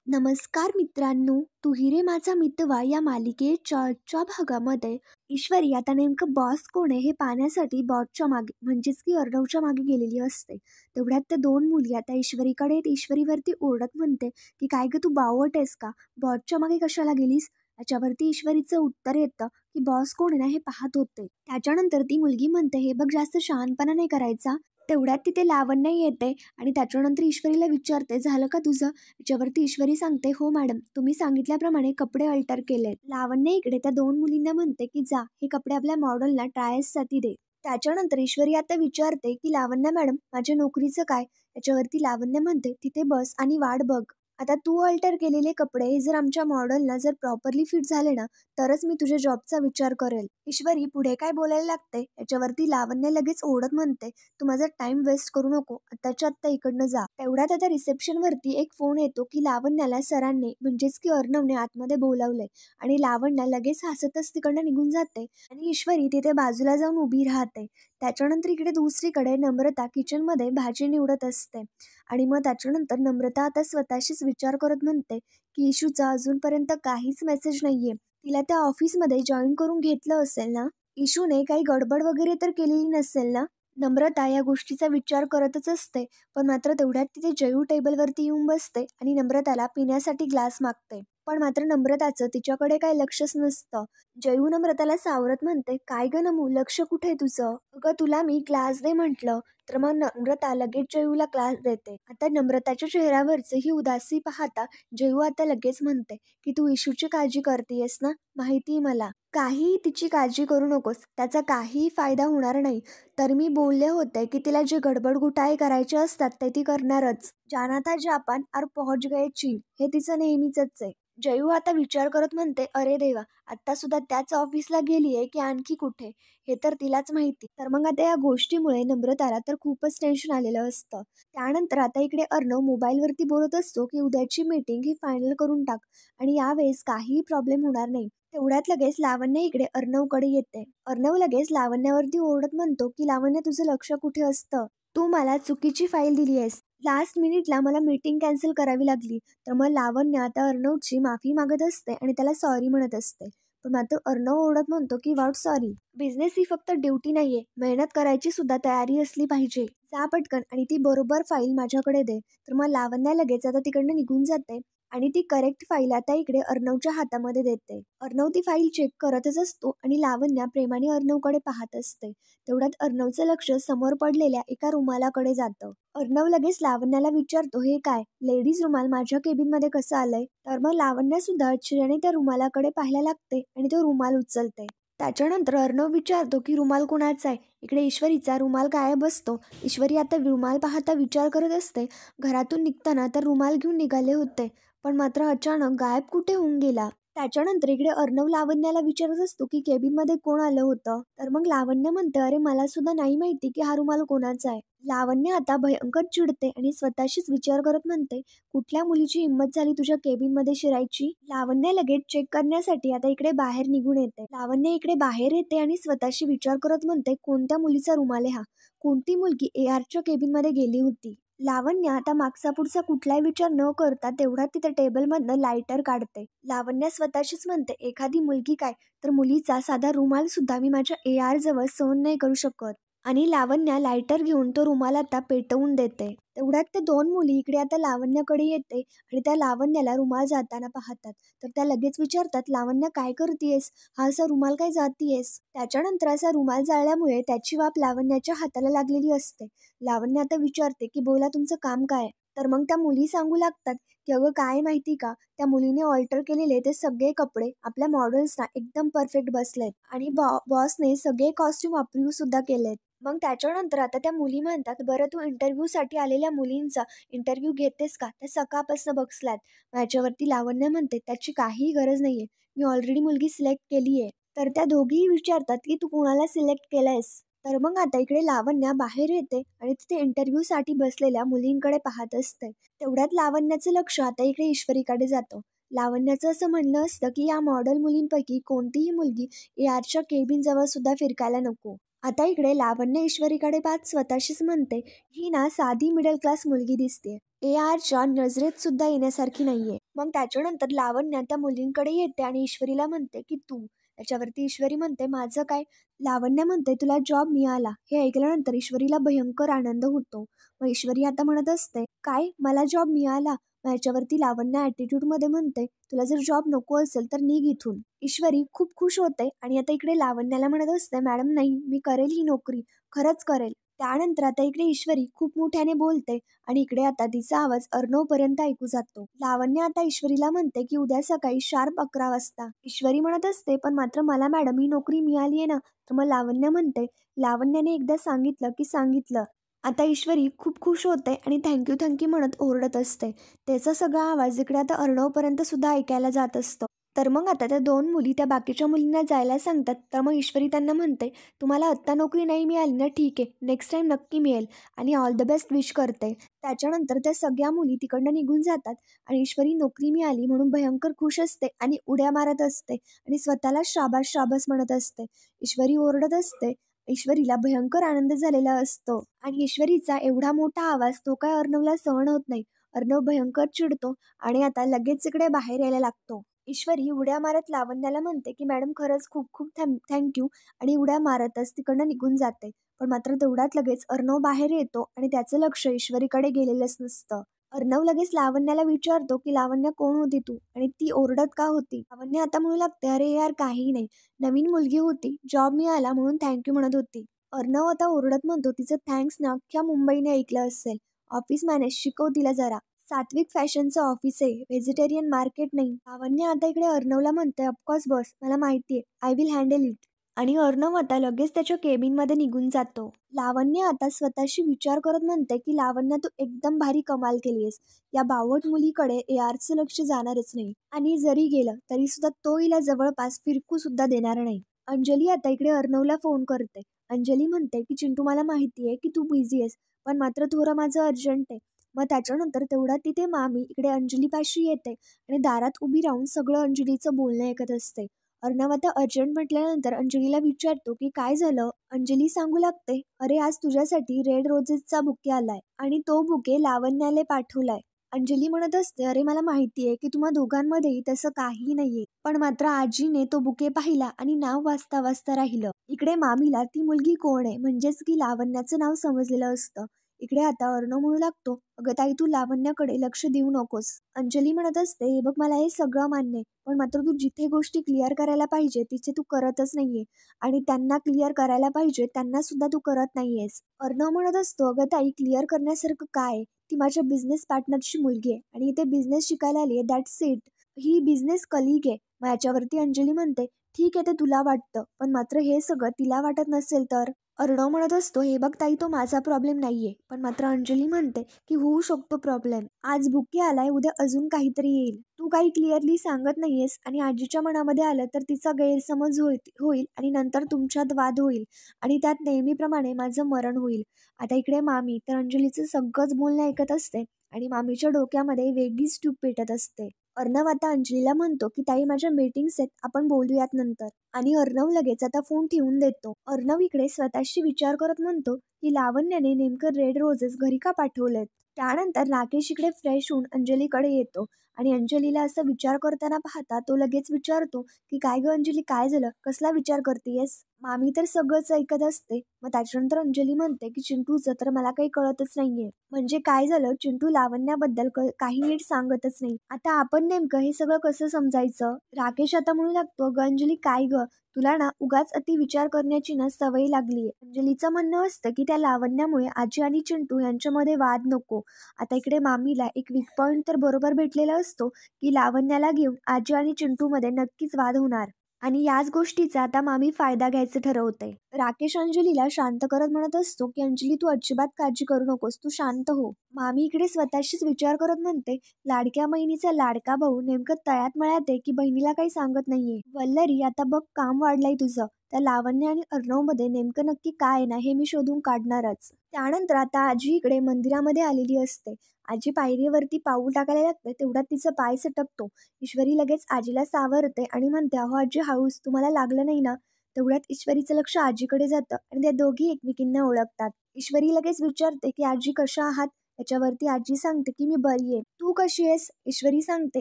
नमस्कार मित्रांनो, तू हिरे माझा मितवा या मालिकेच्या आजच्या भागामध्ये ईश्वरी आता नेमकं बॉस कोण आहे हे पाहण्यासाठी बॉसच्या मागे म्हणजेच की अर्णवच्या मागे गेलेली असते. तेवढ्यात त्या दोन मुली आता ईश्वरीकडे येत ईश्वरीवरती ओरडत म्हणते की काय ग तू बावट आहेस का, बॉसच्या मागे कशाला गेलीस. त्याच्यावरती ईश्वरीचं उत्तर येतं की बॉस कोण आहे ना हे पाहत होते. त्याच्यानंतर ती मुलगी म्हणते हे बघ जास्त शहाणपणा नाही करायचा. तेवढ्यात तिथे लावण्य येते आणि त्याच्यानंतर ईश्वरीला विचारते झालं का तुझं. त्याच्यावरती ईश्वरी सांगते हो मॅडम, तुम्ही सांगितल्याप्रमाणे कपडे अल्टर केले. लावण्य इकडे त्या दोन मुलींना म्हणते की जा हे कपडे आपल्या मॉडेलला ट्रायल्ससाठी दे. त्याच्यानंतर ईश्वरी आता विचारते की लावण्य मॅडम माझ्या नोकरीचं काय. त्याच्यावरती लावण्य म्हणते तिथे बस आणि वाट बघ. आता तू अल्टर केलेले कपडे हे जर आमच्या मॉडेलला जर प्रॉपरली फिट झाले ना तरच मी तुझ्या जॉबचा विचार करेल. ईश्वरी पुढे काय बोलायला लागते याच्यावरती लावण्य लगेच ओढत म्हणते तू माझा टाइम वेस्ट करू नको, आत्ताच्या आत्ता इकडनं जा. तेवढ्यात आता रिसेप्शनवरती एक फोन येतो की लावण्याला सरांनी म्हणजेच की अर्णवने आतमध्ये बोलावलंय आणि लावण्य लगेच हसतच तिकडनं निघून जाते आणि ईश्वरी तिथे बाजूला जाऊन उभी राहते. त्याच्यानंतर इकडे दुसरीकडे नम्रता किचनमध्ये भाजी निवडत असते आणि मग त्याच्यानंतर नम्रता आता स्वतःशीच विचार करत म्हणते की इशूचा अजूनपर्यंत काहीच मेसेज नाहीये. तिला त्या ऑफिसमध्ये जॉईन करून घेतलं असेल ना, इशूने काही गडबड वगैरे तर केलेली नसेल ना. नम्रता या गोष्टीचा विचार करतच असते, पण मात्र तेवढ्यात तिथे जयू टेबलवरती येऊन बसते आणि नम्रताला पिण्यासाठी ग्लास मागते. पण मात्र नम्रताचं तिच्याकडे काही लक्षच नसतं. जयू नम्रताला सावरत म्हणते काय ग नमू, लक्ष कुठे तुझं. अगं तुला मी ग्लास दे म्हटलं. तर मग नम्रता लगेच जयूला ग्लास देते. आता नम्रताच्या चेहऱ्यावरची ही उदासी पाहता जयू आता लगेच म्हणते की तू इशूची काळजी करतेयस ना, माहिती मला. काही तिची काळजी करू नकोस, त्याचा काही फायदा होणार नाही. तर मी बोलले होते की तिला जे गडबड घोटाळे करायचे असतात ते ती करणारच. जाना था जापान और पहुंच गए चीन हे तिचं नेहमीच आहे. जयू आता विचार करत म्हणते अरे देवा, आता सुद्धा त्याच ऑफिसला गेलीये की आणखी कुठे, हे तर तिलाच माहिती. तर मग आता या गोष्टीमुळे नम्रताला तर खूपच टेन्शन आलेलं असतं. त्यानंतर आता इकडे अर्णव मोबाईलवरती बोलत असतो की उद्याची मीटिंग ही फायनल करून टाक आणि यावेळेस काहीही प्रॉब्लेम होणार नाही. तेवढ्यात लगेच लावण्य इकडे अर्णवकडे येते. अर्णव लगेच लावण्यावरती ओरडत म्हणतो की लावण्य तुझं लक्ष कुठे असतं, तू मला चुकीची फाईल दिली आहेस. लास्ट मिनिटला मला मीटिंग कॅन्सल करावी लागली. तर मग लावण्य आता अर्णवची माफी मागत असते आणि त्याला सॉरी म्हणत असते. पण मात्र अर्णव ओरडत म्हणतो की व्हॉट सॉरी, बिझनेस ही फक्त ड्युटी नाहीये, मेहनत करायची सुद्धा तयारी असली पाहिजे. जा पटकन आणि ती बरोबर फाईल माझ्याकडे दे. तर मग लावण्य लगेच आता तिकडनं निघून जाते आणि ती करेक्ट फाईल आता इकडे अर्णवच्या हातामध्ये देते. अर्णव ती फाईल चेक करतच असतो आणि लावण्य प्रेमाने अर्णवकडे पाहत असते. तेवढ्यात अर्णवचं लक्ष समोर पडलेल्या एका रुमालाकडे जातं. अर्णव लगेच लावण्याला विचारतो हे काय, लेडीज रुमाल माझ्या केबिनमध्ये कसं आलंय. तर मग लावण्य सुद्धा आश्चर्याने त्या रुमालाकडे पाहायला लागते आणि तो रुमाल उचलते. त्याच्यानंतर अर्णव विचारतो की रुमाल कुणाचा आहे. इकडे ईश्वरीचा रुमाल गायब असतो. ईश्वरी आता रुमाल पाहता विचार करत असते घरातून निघताना तर रुमाल घेऊन निघाले होते, पण मात्र अचानक गायब कुठे होऊन गेला. त्याच्यानंतर इकडे अर्णव लावण्याला विचारत असतो की केबिनमध्ये कोण आलं होतं. तर मग लावण्य म्हणते अरे मला सुद्धा नाही माहिती की हा रुमाल कोणाचा आहे. लावण्य आता भयंकर चिडते आणि स्वतःशीच विचार करत म्हणते कुठल्या मुलीची हिंमत झाली तुझ्या केबिनमध्ये शिरायची. लावण्य लगेच चेक करण्यासाठी आता इकडे बाहेर निघून येते. लावण्य इकडे बाहेर येते आणि स्वतःशी विचार करत म्हणते कोणत्या मुलीचा रुमाल आहे हा, कोणती मुलगी ARच्या केबिनमध्ये गेली होती. लावण्य आता मागचा पुढचा कुठलाही विचार न करता तेवढ्यात तिथे टेबलमधनं लायटर काढते. लावण्य स्वतःशीच म्हणते एखादी मुलगी काय तर मुलीचा साधा रुमाल सुद्धा मी माझ्या AR जवळ सहन नाही करू शकत. आणि लावण्य लायटर घेऊन तो रुमाल आता पेटवून देते. तेवढ्यात ते दोन मुली इकडे आता लावण्याकडे येते आणि त्या लावण्याला रुमाल जाताना पाहतात. तर त्या लगेच विचारतात लावण्य काय करतेयस, हा असा रुमाल काय जातीयस. त्याच्यानंतर असा रुमाल जाळल्यामुळे त्याची वाफ लावण्याच्या हाताला लागलेली असते. लावण्य आता विचारते की बोला तुमचं काम काय. तर मग त्या मुली सांगू लागतात की अगं काय माहिती का, त्या मुलीने ऑल्टर केलेले ते सगळे कपडे आपल्या मॉडेल्सना एकदम परफेक्ट बसलेत आणि बॉसने सगळे कॉस्ट्युम अप्रूव्ह सुद्धा केलेत. मग त्याच्यानंतर आता त्या मुली म्हणतात बरं तू इंटरव्ह्यूसाठी आलेल्या मुलींचा इंटरव्ह्यू घेतेस का, त्या सकाळपासून बसल्यात. माझ्यावरती लावण्य म्हणते त्याची काहीही गरज नाहीये, मी ऑलरेडी मुलगी सिलेक्ट केली आहे. तर त्या दोघीही विचारतात की तू कोणाला सिलेक्ट केलंयस. तर मग आता इकडे लावण्य बाहेर येते आणि तिथे इंटरव्ह्यूसाठी बसलेल्या मुलींकडे पाहत असते. तेवढ्यात लावण्याचं लक्ष आता इकडे ईश्वरीकडे जातं. लावण्याचं असं म्हणणं असतं की या मॉडेल मुलींपैकी कोणतीही मुलगी ARच्या केबिन जवळ सुद्धा फिरकायला नको. आता इकडे लावण्य ईश्वरीकडे पाहत स्वतःशीच म्हणते ही ना साधी मिडल क्लास मुलगी दिसते, ARच्या नजरेत सुद्धा येण्यासारखी नाहीये. मग त्याच्यानंतर लावण्या त्या मुलींकडे येते आणि ईश्वरीला म्हणते की तू. त्याच्यावरती ईश्वरी म्हणते माझं काय. लावण्य म्हणते तुला जॉब मिळाला. हे ऐकल्यानंतर ईश्वरीला भयंकर आनंद होतो. मग ईश्वरी आता म्हणत असते काय मला जॉब मिळाला. मग याच्यावरती लावण्य ॲटिट्यूडमध्ये म्हणते तुला जर जॉब नको असेल तर निघ इथून. ईश्वरी खूप खुश होते आणि आता इकडे लावण्याला म्हणत असते मॅडम नाही मी करेल ही नोकरी, खरंच करेल. त्यानंतर आता इकडे ईश्वरी खूप मोठ्याने बोलते आणि इकडे आता तिचा आवाज अर्णवपर्यंत ऐकू जातो. लावण्य आता ईश्वरीला म्हणते की उद्या सकाळी शार्प 11 वाजता. ईश्वरी म्हणत असते पण मात्र मला मॅडम ही नोकरी मिळाली आहे ना. तर मग लावण्य म्हणते लावण्याने एकदा सांगितलं की सांगितलं. आता ईश्वरी खूप खुश होते आणि थँक्यू थँक्यू म्हणत ओरडत असते. त्याचा सगळा आवाज इकडे आता अर्णवपर्यंत सुद्धा ऐकायला जात असतो. तर मग आता त्या दोन मुली त्या बाकीच्या मुलींना जायला सांगतात. तर मग ईश्वरी त्यांना म्हणते तुम्हाला आत्ता नोकरी नाही मिळाली ना ठीक आहे नेक्स्ट टाइम नक्की मिळेल आणि ऑल द बेस्ट विश करते. त्याच्यानंतर त्या सगळ्या मुली तिकडनं निघून जातात आणि ईश्वरी नोकरी मिळाली म्हणून भयंकर खुश असते आणि उड्या मारत असते आणि स्वतःला शाबास शाबास म्हणत असते. ईश्वरी ओरडत असते. ईश्वरीला भयंकर आनंद झालेला असतो आणि ईश्वरीचा एवढा मोठा आवाज तो काय अर्णवला सहन होत नाही. अर्णव भयंकर चिडतो आणि आता लगेच इकडे बाहेर यायला लागतो. ईश्वरी उड्या मारत लावण्याला म्हणते की मॅडम खरंच खूप खूप थँक्यू आणि उड्या मारतच तिकडनं निघून जाते. पण मात्र तेवढ्यात लगेच अर्णव बाहेर येतो आणि त्याचं लक्ष ईश्वरीकडे गेलेलंच नसतं. अर्णव लगेच लावण्याला विचारतो की लावण्य कोण होती तू आणि ती ओरडत का होती. लावण्य आता म्हणू लागते अरे यार काही नाही, नवीन मुलगी होती, जॉब मिळाला म्हणून थँक्यू म्हणत होती. अर्णव आता ओरडत म्हणतो तिचं थँक्स ना अख्ख्या मुंबईने ऐकलं असेल. ऑफिस मॅनेज शिकव तिला जरा. सात्विक फॅशनचं ऑफिस आहे, व्हेजिटेरियन मार्केट नाही. लावण्य आता इकडे अर्णवला म्हणते ऑफकोर्स बॉस मला माहिती आहे, आय विल हँडल इट. आणि अर्णव आता लगेच त्याच्या केबिनमध्ये निघून जातो. लावण्य आता स्वतःशी विचार करत म्हणते की लावण्य तू एकदम भारी कमाल केलीयस. या बावट मुलीकडे ARचं लक्ष जाणारच नाही आणि जरी गेलं तरी सुद्धा तो हिला जवळपास फिरकू सुद्धा देणार नाही. अंजली आता इकडे अर्णवला फोन करते. अंजली म्हणते की चिंटू मला माहिती आहे की तू बिझी आहेस पण मात्र थोडं माझं अर्जंट आहे. मग त्याच्यानंतर तेवढ्यात तिथे मामी इकडे अंजलीपाशी येते आणि दारात उभी राहून सगळं अंजलीचं बोलणं ऐकत असते. अर्णव आता अर्जंट म्हटल्यानंतर अंजलीला विचारतो की काय झालं. अंजली सांगू लागते अरे आज तुझ्यासाठी रेड रोजेसचा बुके आलाय आणि तो बुके लावण्याला पाठवलाय. अंजली म्हणत असते अरे मला माहिती आहे की तुम्हा दोघांमध्येही तसं काही नाहीये पण मात्र आजीने तो बुके पाहिला आणि नाव वाचता वाचता राहिलं. इकडे मामीला ती मुलगी कोण आहे म्हणजेच की लावण्याचं नाव समजलेलं असतं. इकडे आता अर्णव म्हणू लागतो अगं ताई तू लावण्याकडे लक्ष देऊ नकोस. अंजली म्हणत असते हे बघ मला हे सगळं मान्य आहे पण मात्र तू जिथे गोष्टी क्लिअर करायला पाहिजे तिथे तू करतच नाहीये आणि त्यांना क्लिअर करायला पाहिजे त्यांना सुद्धा तू करत नाहीयेस. अर्णव म्हणत असतो अगं ताई क्लिअर करण्यासारखं काय, ती माझ्या बिझनेस पार्टनरची मुलगी आहे आणि इथे बिझनेस शिकायला आली आहे that's it. He business colleague आहे. मग याच्यावरती अंजली म्हणते ठीक आहे ते तुला वाटतं पण मात्र हे सगळं तिला वाटत नसेल तर. अर्णव म्हणत असतो हे बघ ताई तो माझा प्रॉब्लेम नाहीये पण मात्र अंजली म्हणते की होऊ शकतो प्रॉब्लेम. आज बुके आलाय उद्या अजून काहीतरी येईल. तू काही क्लिअरली सांगत नाहीयेस आणि आजीच्या मनामध्ये आलं तर तिचा गैरसमज होईल आणि नंतर तुमच्यात वाद होईल आणि त्यात नेहमीप्रमाणे माझं मरण होईल. आता इकडे मामी तर अंजलीचं सगळंच बोलणं ऐकत असते आणि मामीच्या डोक्यामध्ये वेगळीच ट्यूब पेटत असते. अर्णव आता अंजलीला म्हणतो की ताई माझ्या मीटिंग्स आहेत आपण बोलूयात नंतर आणि अर्णव लगेच आता फोन ठेवून देतो. अर्णव इकडे स्वतःशी विचार करत म्हणतो की लावण्याने नेमकं रेड रोजेस घरी का पाठवलेत. त्यानंतर राकेश इकडे फ्रेश होऊन अंजलीकडे येतो आणि अंजलीला असा विचार करताना पाहता तो लगेच विचारतो की काय ग अंजली काय झालं, कसला विचार करतेयस. मामी तर सगळंच ऐकत असते. मग त्याच्यानंतर अंजली म्हणते की चिंटूचं तर मला काही कळतच नाहीये. म्हणजे काय झालं, चिंटू लावण्याबद्दल काही नीट सांगतच नाही. आता आपण नेमकं हे सगळं कसं समजायचं. राकेश आता म्हणू लागतो ग अंजली काय ग तुला ना उगाच अति विचार करण्याची ना सवय लागलीये. अंजलीचं म्हणणं असतं की त्या लावण्यामुळे आजी आणि चिंटू यांच्यामध्ये वाद नको. आता इकडे मामीला एक वीक पॉइंट तर बरोबर भेटलेला असतो की लावण्याला घेऊन आजी आणि चिंटूमध्ये नक्कीच वाद होणार आणि याच गोष्टीचा आता मामी फायदा घ्यायचं ठरवते. राकेश अंजलीला शांत करत म्हणत असतो की अंजली तू अजिबात काळजी करू नकोस, तू शांत हो. मामी इकडे स्वतःशीच विचार करत म्हणते लाडक्या बहिणीचा लाडका भाऊ नेमकं तळ्यात मळ्यात आहे की बहिणीला काही सांगत नाहीये. वल्लरी आता बघ काम वाढलंय तुझं. त्या लावण्य आणि अर्णवमध्ये नेमकं नक्की काय आहे ना हे मी शोधून काढणारच. त्यानंतर आता आजी इकडे मंदिरामध्ये आलेली असते. आजी पायरीवरती पाऊल टाकायला लागते तेवढ्यात तिचा पाय सटकतो. ईश्वरी लगेच आजीला सावरते आणि म्हणते अहो आजी हाऊस तुम्हाला लागलं नाही ना. तेवढ्यात ईश्वरीचं लक्ष आजीकडे जातं आणि त्या दोघी एकमेकींना ओळखतात. ईश्वरी लगेच विचारते की आजी कशा आहात. याच्यावरती आजी सांगते की मी बरी आहे. तू कशी आहेस? ईश्वरी सांगते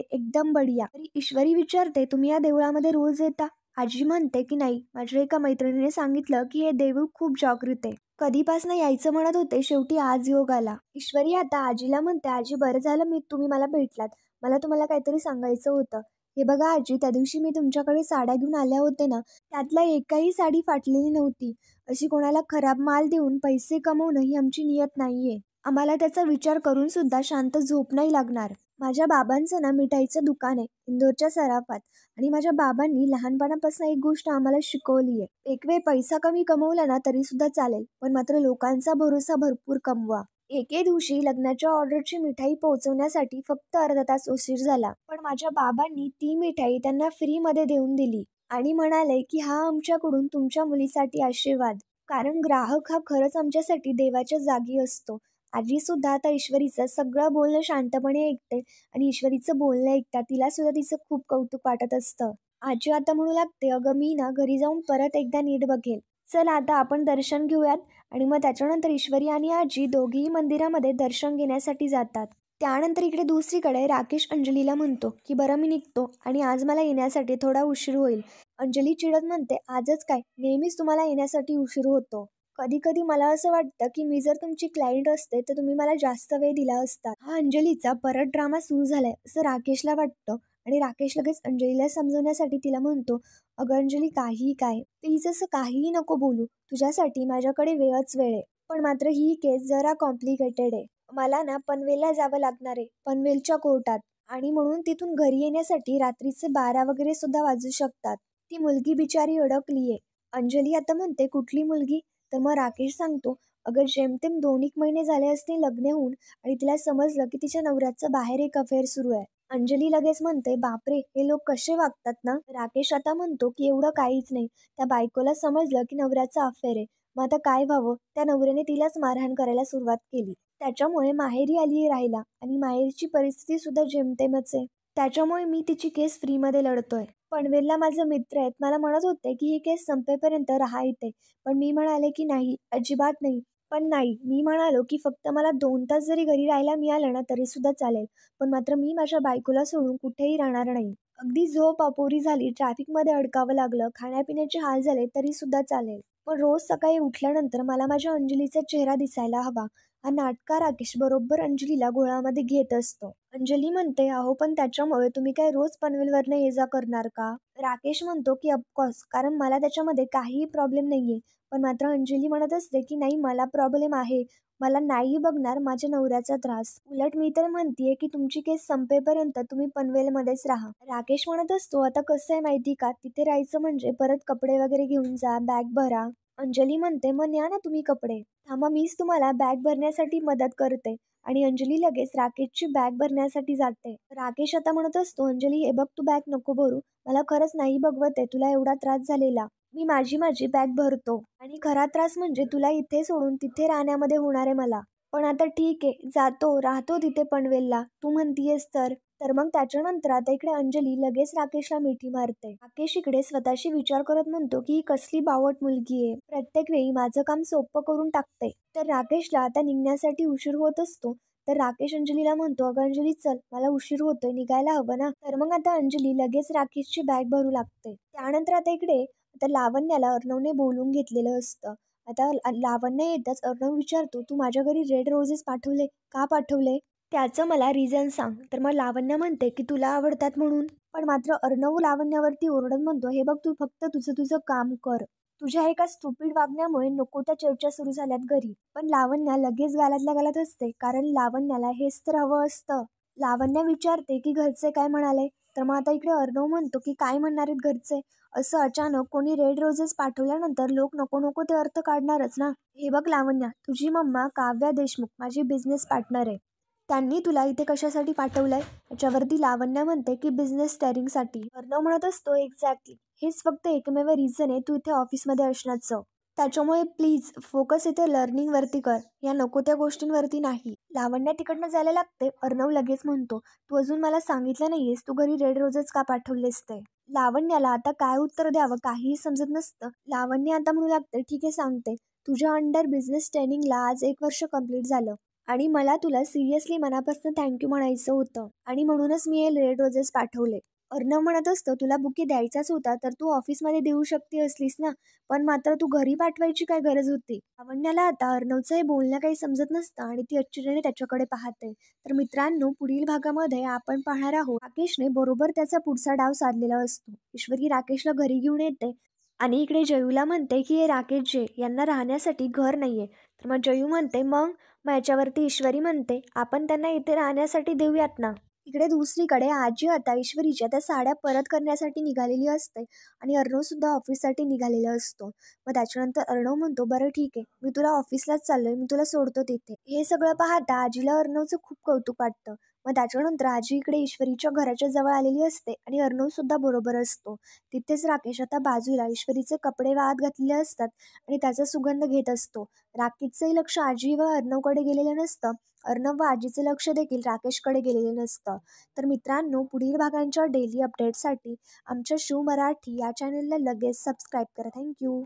एकदम बढिया. तरी ईश्वरी विचारते तुम्ही या देवळामध्ये रोज येता? आजी म्हणते की नाही, माझ्या एका मैत्रिणीने सांगितलं की हे देऊळ खूप जागृत आहे. कधीपासून यायचं म्हणत होते, शेवटी आज योग आला. ईश्वरी आता आजीला म्हणते आजी बरं झालं तुम्ही मला भेटलात. मला तुम्हाला काहीतरी सांगायचं होतं. हे बघा आजी, त्या दिवशी मी तुमच्याकडे साड्या घेऊन आल्या होते ना, त्यातला एकही साडी फाटलेली नव्हती. अशी कोणाला खराब माल देऊन पैसे कमवणं ही आमची नियत नाहीये. आम्हाला त्याचा विचार करून सुद्धा शांत झोप नाही लागणार. माझ्या बाबांचं ना मिठाईचं दुकान आहे इंदोरच्या सराफात, आणि माझ्या बाबांनी लहानपणापासून एक गोष्ट आम्हाला शिकवली आहे. एक वेळ पैसा कमी कमवला ना तरी सुद्धा चालेल, पण मात्र लोकांचा भरोसा भरपूर कमवा. एके दिवशी लग्नाच्या ऑर्डरची मिठाई पोहोचवण्यासाठी फक्त अर्धा तास उशीर झाला, पण माझ्या बाबांनी ती मिठाई त्यांना फ्रीमध्ये देऊन दिली आणि म्हणाले की हा आमच्याकडून तुमच्या मुलीसाठी आशीर्वाद. कारण ग्राहक हा खरंच आमच्यासाठी देवाच्या जागी असतो. आजी सुद्धा आता ईश्वरीचं सगळं बोलणं शांतपणे ऐकते आणि ईश्वरीचं बोलणं ऐकता तिला सुद्धा तिचं खूप कौतुक वाटत असतं. आजी आता म्हणू लागते, अगं मी ना घरी जाऊन परत एकदा नीट बघेल. चल आता आपण दर्शन घेऊयात. आणि मग त्याच्यानंतर ईश्वरी आणि आजी दोघेही मंदिरामध्ये दर्शन घेण्यासाठी जातात. त्यानंतर इकडे दुसरीकडे राकेश अंजलीला म्हणतो की बरं मी निघतो आणि आज मला येण्यासाठी थोडा उशीर होईल. अंजली चिडत म्हणते, आजच काय, नेहमीच तुम्हाला येण्यासाठी उशीर होतो. कधी कधी मला असं वाटतं की मी जर तुमची क्लायंट असते तर तुम्ही मला जास्त वेळ दिला असता. हा अंजलीचा परत ड्रामा सुरू झालाय असं राकेशला वाटतं आणि राकेश लगेच अंजलीला समजवण्यासाठी तिला म्हणतो, अगं अंजली काहीही काय, प्लीज असं काहीही नको बोलू. तुझ्यासाठी माझ्याकडे वेळच वेळ आहे. पण मात्र ही केस जरा कॉम्प्लिकेटेड आहे. मला ना पनवेलला जावं लागणार आहे, पनवेलच्या कोर्टात, आणि म्हणून तिथून घरी येण्यासाठी रात्रीचे 12 वगैरे सुद्धा वाजू शकतात. ती मुलगी बिचारी अडकलीये. अंजली आता म्हणते, कुठली मुलगी? तर मग राकेश सांगतो, अगं जेमतेम 2 महिने झाले असते लग्न होऊन आणि तिला समजलं की तिच्या नवऱ्याचं बाहेर एक अफेअर सुरू आहे. अंजली लगेच म्हणते, बापरे, हे लोक कसे वागतात ना. राकेश आता म्हणतो की एवढं काहीच नाही, त्या बायकोला समजलं की नवऱ्याचा अफेअर आहे. मग आता काय व्हावं, त्या नवऱ्याने तिलाच मारहाण करायला सुरुवात केली. त्याच्यामुळे माहेरी आली राहिला आणि माहेरची परिस्थिती सुद्धा जेमतेमच आहे. त्याच्यामुळे मी तिची केस फ्रीमध्ये लढतोय. पनवेलला माझे मित्र आहेत, मला म्हणत होते की ही केस संपेपर्यंत राहा इथे, पण मी म्हणाले की नाही, अजिबात नाही. पण नाही, मी म्हणालो की फक्त मला 2 तास जरी घरी राहायला मिळालं ना तरी सुद्धा चालेल, पण मात्र मी माझ्या बायकोला सोडून कुठेही राहणार नाही. अगदी झोप अपुरी झाली, ट्रॅफिकमध्ये अडकावं लागलं, खाण्यापिण्याचे हाल झाले तरी सुद्धा चालेल, पण रोज सकाळी उठल्यानंतर मला माझ्या अंजलीचा चेहरा दिसायला हवा. हा नाटका राकेश बरोबर अंजलीला गोळामध्ये घेत असतो. अंजली म्हणते, अहो पण त्याच्यामुळे तुम्ही काय रोज पनवेलवरनं ये जा करणार का? राकेश म्हणतो की ऑफकोर्स, कारण मला त्याच्यामध्ये काहीही प्रॉब्लेम नाहीये. पण मात्र अंजली म्हणत असते की नाही, मला प्रॉब्लेम आहे. मला नाही बघणार माझ्या नवऱ्याचा त्रास. उलट मी तर म्हणतीये की तुमची केस संपेपर्यंत तुम्ही पनवेलमध्येच राहा. राकेश म्हणत असतो, आता कसं आहे माहिती का, तिथे राहायचं म्हणजे परत कपडे वगैरे घेऊन जा, बॅग भरा. अंजली म्हणते, मग न्या ना तुम्ही कपडे. थांबा, मीच तुम्हाला बॅग भरण्यासाठी मदत करते. आणि अंजली लगेच राकेशची बॅग भरण्यासाठी जाते. राकेश आता म्हणत असतो, अंजली हे बघ, तू बॅग नको भरू. मला खरंच नाही बघवत आहे तुला एवढा त्रास झालेला. मी माझी बॅग भरतो आणि खरा त्रास म्हणजे तुला इथे सोडून तिथे राहण्यामध्ये होणार आहे मला. पण आता ठीक आहे, जातो, राहतो तिथे पनवेलला, तू म्हणतीयेस तर. तर मग त्याच्यानंतर आता इकडे अंजली लगेच राकेशला मिठी मारते. राकेश इकडे स्वतःशी विचार करत म्हणतो की ही कसली बावट मुलगी आहे, प्रत्येक वेळी माझं काम सोपं करून टाकते. तर राकेशला आता निघण्यासाठी उशीर होत असतो. तर राकेश अंजलीला म्हणतो, अगं अंजली चल, मला उशीर होतोय, निघायला हवं ना. तर मग आता अंजली लगेच राकेशची बॅग भरू लागते. त्यानंतर आता इकडे आता लावण्याला अर्णवने बोलून घेतलेलं असतं. आता लावण्य येताच अर्णव विचारतो, तू माझ्या घरी रेड रोजेस पाठवले, का पाठवले? त्याचं मला रिझन सांग. तर मग लावण्य म्हणते की तुला आवडतात म्हणून. पण मात्र अर्णव लावण्यावरती ओरडत म्हणतो, हे बघ, तू फक्त तुझं तुझं काम कर. तुझ्या एका स्टुपिड वागण्यामुळे नको त्या चर्चा सुरू झाल्यात घरी. पण लावण्या लगेच गालातल्या गालात असते, कारण लावण्याला हेच तर हवं असतं. लावण्य विचारते की घरचे काय म्हणाले. तर मग आता इकडे अर्णव म्हणतो की काय म्हणणार आहेत घरचे. असं अचानक कोणी रेड रोजेस पाठवल्यानंतर लोक नको नको ते अर्थ काढणारच ना. हे बघ लावण्या, तुझी मम्मा काव्या देशमुख माझी बिझनेस पार्टनर आहे. त्यांनी तुला इथे कशासाठी पाठवलंय? याच्यावरती लावण्य म्हणते की बिझनेस स्टेअरिंगसाठी. अर्णव म्हणत असतो, एक्झॅक्टली, हेच फक्त एकमेव रिझन आहे तू इथे ऑफिसमध्ये असण्याचं. त्याच्यामुळे प्लीज फोकस इथे लर्निंगवरती कर, या नको त्या गोष्टींवरती नाही. लावण्य तिकडनं जायला लागते. अर्णव लगेच म्हणतो, तू अजून मला सांगितलं नाहीयेस तू घरी रेड रोजेस का पाठवलेस ते. लावण्याला आता काय उत्तर द्यावं काहीही समजत नसतं. लावण्य आता म्हणू लागते, ठीक आहे सांगते. तुझ्या अंडर बिझनेस ट्रेनिंगला आज 1 वर्ष कंप्लीट झालं आणि मला तुला सिरियसली मनापासून थँक्यू म्हणायचं होतं आणि म्हणूनच मी हे रेड रोजेस पाठवले. अर्णव म्हणत असतो, तुला बुके द्यायचाच होता तर तू ऑफिसमध्ये देऊ शकते असलीस ना, पण मात्र तू घरी पाठवायची काय गरज होती? लावण्याला आता अर्णवचं हे बोलणं काही समजत नसतं आणि ती आश्चर्याने त्याच्याकडे पाहते. तर मित्रांनो, पुढील भागामध्ये आपण पाहणार आहोत राकेशने बरोबर त्याचा पुढचा डाव साधलेला असतो. ईश्वरी राकेशला घरी घेऊन येते आणि इकडे जयूला म्हणते की हे राकेश जे यांना राहण्यासाठी घर नाहीये. तर मग जयू म्हणते, मग याच्यावरती ईश्वरी म्हणते, आपण त्यांना इथे राहण्यासाठी देऊयात ना. इकडे दुसरीकडे आजी आता ईश्वरीच्या त्या साड्या परत करण्यासाठी निघालेली असते आणि अर्णव सुद्धा ऑफिससाठी निघालेला असतो. मग त्याच्यानंतर अर्णव म्हणतो, बरं ठीक आहे, मी तुला ऑफिसलाच चाललोय, मी तुला सोडतो तिथे. हे सगळं पाहता आजीला अर्णवचं खूप कौतुक वाटतं. मग त्याच्यानंतर आजी इकडे ईश्वरीच्या घराच्या जवळ आलेली असते आणि अर्णव सुद्धा बरोबर असतो. तिथेच राकेश आता बाजूला ईश्वरीचे कपडे वाळत घातलेले असतात आणि त्याचा सुगंध घेत असतो. राकेशचंही लक्ष आजी व अर्णवकडे गेलेलं नसतं. अर्णव व आजीचे लक्ष देखील राकेशकडे गेलेले नसतं. तर मित्रांनो, पुढील भागांच्या डेली अपडेटसाठी आमच्या शिव मराठी या चॅनलला लगेच सबस्क्राईब करा. थँक्यू.